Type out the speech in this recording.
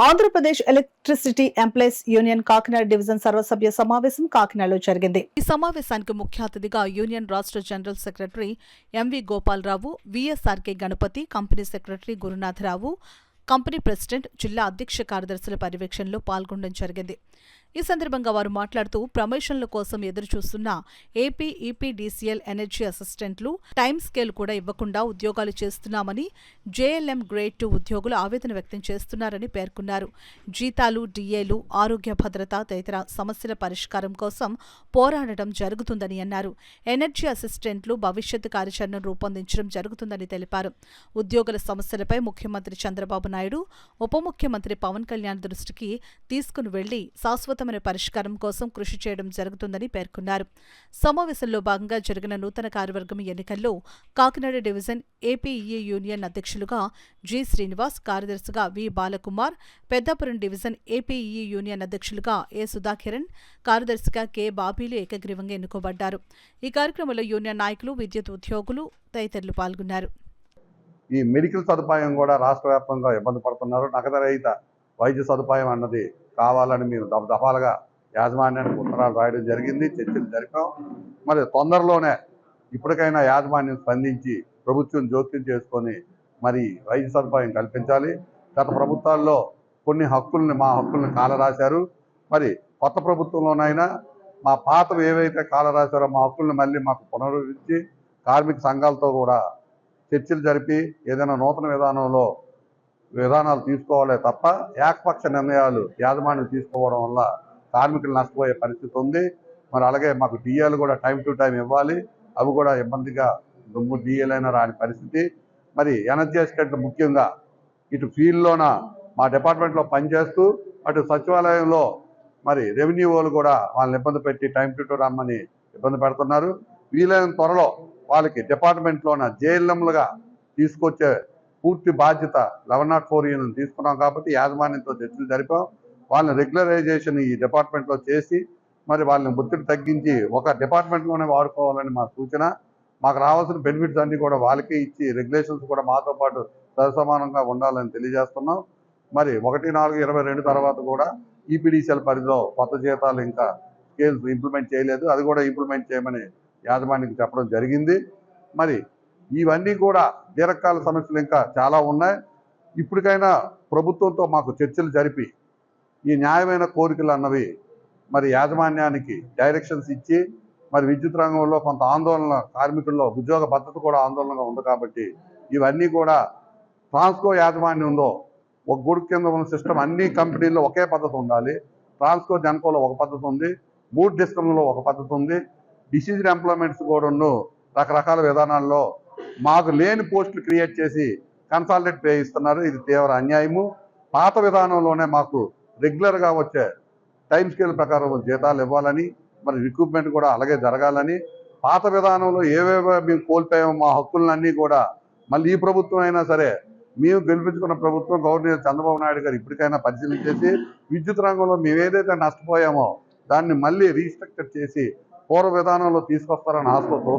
Andhra Pradesh electricity employees union Kakinada division సర్వసభ్య సమావేశం కాకినాడలో జరిగింది. ఈ సమావేశానికి ముఖ్య అతిథిగా యూనియన్ రాష్ట్ర general secretary MV Gopalarao, VSRK Ganapathi, company secretary Gurunatharao, company president, జిల్లా అధ్యక్ష కార్యదర్శుల పర్యవేక్షణలో పాల్గొనడం జరిగింది. ఈ సందర్భంగా వారు మాట్లాడుతూ ప్రమోషన్ల కోసం ఎదురుచూస్తున్న ఏపీ ఈపీడీసీఎల్ ఎనర్జీ అసిస్టెంట్లు టైం స్కేల్ కూడా ఇవ్వకుండా ఉద్యోగాలు చేస్తున్నామని, జేఎల్ఎం గ్రేడ్ 2 ఉద్యోగులు ఆవేదన వ్యక్తం చేస్తున్నారని పేర్కొన్నారు. జీతాలు, డిఏలు, ఆరోగ్య భద్రత తదితర సమస్యల పరిష్కారం కోసం పోరాడటం జరుగుతుందని అన్నారు. ఎనర్జీ అసిస్టెంట్లు భవిష్యత్ కార్యాచరణను రూపొందించడం జరుగుతుందని తెలిపారు. ఉద్యోగుల సమస్యలపై ముఖ్యమంత్రి చంద్రబాబు నాయుడు, ఉప ముఖ్యమంత్రి పవన్ కళ్యాణ్ దృష్టికి తీసుకుని వెళ్లి శాశ్వతమైన పరిష్కారం కోసం కృషి చేయడం జరుగుతుందని పేర్కొన్నారు. సమావేశంలో భాగంగా జరిగిన నూతన కార్యవర్గం ఎన్నికల్లో కాకినాడ డివిజన్ ఏపీఈ యూనియన్ అధ్యక్షులుగా జి శ్రీనివాస్, కార్యదర్శిగా V Balakumar, Peddapuram division APE union అధ్యక్షులుగా ఏ సుధాకిరణ్, కార్యదర్శిగా కె బాబీలు ఏకగ్రీవంగా ఎన్నుకోబడ్డారు. ఈ కార్యక్రమంలో యూనియన్ నాయకులు, విద్యుత్ ఉద్యోగులు తదితరులు పాల్గొన్నారు. ఈ మెడికల్ సదుపాయం కూడా రాష్ట్ర వ్యాప్తంగా ఇబ్బంది పడుతున్నారు. నగదరహిత వైద్య సదుపాయం అన్నది కావాలని మేము దఫాలుగా యాజమాన్యానికి ఉత్తరాలు రాయడం జరిగింది, చర్చలు జరిపాం. మరి తొందరలోనే ఇప్పటికైనా యాజమాన్యం స్పందించి ప్రభుత్వం జోక్యం చేసుకొని మరి వైద్య సదుపాయం కల్పించాలి. గత ప్రభుత్వాల్లో కొన్ని మా హక్కుల్ని కాలరాశారు. మరి కొత్త ప్రభుత్వంలోనైనా మా పాతవి ఏవైతే కాలరాశారో మా హక్కుల్ని మళ్ళీ మాకు పునరుద్ధరించి కార్మిక సంఘాలతో కూడా చర్చలు జరిపి ఏదైనా నూతన విధానాలు తీసుకోవాలే తప్ప ఏకపక్ష నిర్ణయాలు యాజమాన్యం తీసుకోవడం వల్ల కార్మికులు నష్టపోయే పరిస్థితి ఉంది. మరి అలాగే మాకు డిఏలు కూడా టైం టు టైం ఇవ్వాలి, అవి కూడా ఇబ్బందిగా డిఏలైనా రాని పరిస్థితి. మరి ఎనర్జీ అసిస్టెంట్లు ముఖ్యంగా ఇటు ఫీల్డ్లోన మా డిపార్ట్మెంట్లో పనిచేస్తూ అటు సచివాలయంలో మరి రెవెన్యూ వాళ్ళు కూడా వాళ్ళని ఇబ్బంది పెట్టి టైం టు టైం రమ్మని ఇబ్బంది పెడుతున్నారు. వీలైన త్వరలో వాళ్ళకి డిపార్ట్మెంట్లోన జేఎల్ఎంలుగా తీసుకొచ్చే పూర్తి బాధ్యత 1104 యూనియన్ తీసుకున్నాం కాబట్టి యాజమాన్యంతో చర్చలు జరిపాం. వాళ్ళని రెగ్యులరైజేషన్ ఈ డిపార్ట్మెంట్లో చేసి మరి వాళ్ళని ఒత్తిడి తగ్గించి ఒక డిపార్ట్మెంట్లోనే వాడుకోవాలని మా సూచన. మాకు రావాల్సిన బెనిఫిట్స్ అన్నీ కూడా వాళ్ళకే ఇచ్చి రెగ్యులేషన్స్ కూడా మాతో పాటు సరిసమానంగా ఉండాలని తెలియజేస్తున్నాం. మరి 1/4/22 తర్వాత కూడా ఈపీడీసీఎల్ పరిధిలో కొత్త జీతాలు ఇంకా స్కేల్స్ ఇంప్లిమెంట్ చేయలేదు, అది కూడా ఇంప్లిమెంట్ చేయమని యాజమాన్యానికి చెప్పడం జరిగింది. మరి ఇవన్నీ కూడా దీర్ఘకాల సమస్యలు ఇంకా చాలా ఉన్నాయి. ఇప్పటికైనా ప్రభుత్వంతో మాకు చర్చలు జరిపి ఈ న్యాయమైన కోరికలు అన్నవి మరి యాజమాన్యానికి డైరెక్షన్స్ ఇచ్చి మరి విద్యుత్ రంగంలో కొంత ఆందోళన, కార్మికుల్లో ఉద్యోగ భద్రత కూడా ఆందోళనగా ఉంది కాబట్టి ఇవన్నీ కూడా ట్రాన్స్కో యాజమాన్యంలో ఒక గొడుగు కింద ఉన్న సిస్టమ్ అన్ని కంపెనీల్లో ఒకే పద్ధతి ఉండాలి. ట్రాన్స్కో జెన్కోలో ఒక పద్ధతి ఉంది, 3 డిస్కంలో ఒక పద్ధతి ఉంది. డిసీజ్డ్ ఎంప్లాయ్మెంట్స్ కూడా రకరకాల విధానాల్లో మాకు లేని పోస్టులు క్రియేట్ చేసి కన్సాలిడేట్ పే ఇస్తున్నారు. ఇది తీవ్ర అన్యాయము. పాత విధానంలోనే మాకు రెగ్యులర్గా వచ్చే టైం స్కేల్ ప్రకారం జీతాలు ఇవ్వాలని, మరి రిక్రూట్మెంట్ కూడా అలాగే జరగాలని, పాత విధానంలో ఏవేవో మేము కోల్పోయామో మా హక్కులన్నీ కూడా మళ్ళీ ఈ ప్రభుత్వం అయినా సరే మేము గెలిపించుకున్న ప్రభుత్వం గవర్నర్ చంద్రబాబు నాయుడు గారు ఇప్పటికైనా పరిశీలించేసి విద్యుత్ రంగంలో మేము ఏదైతే నష్టపోయామో దాన్ని మళ్ళీ రీస్ట్రక్చర్ చేసి పూర్వ విధానంలో తీసుకొస్తారని ఆశతో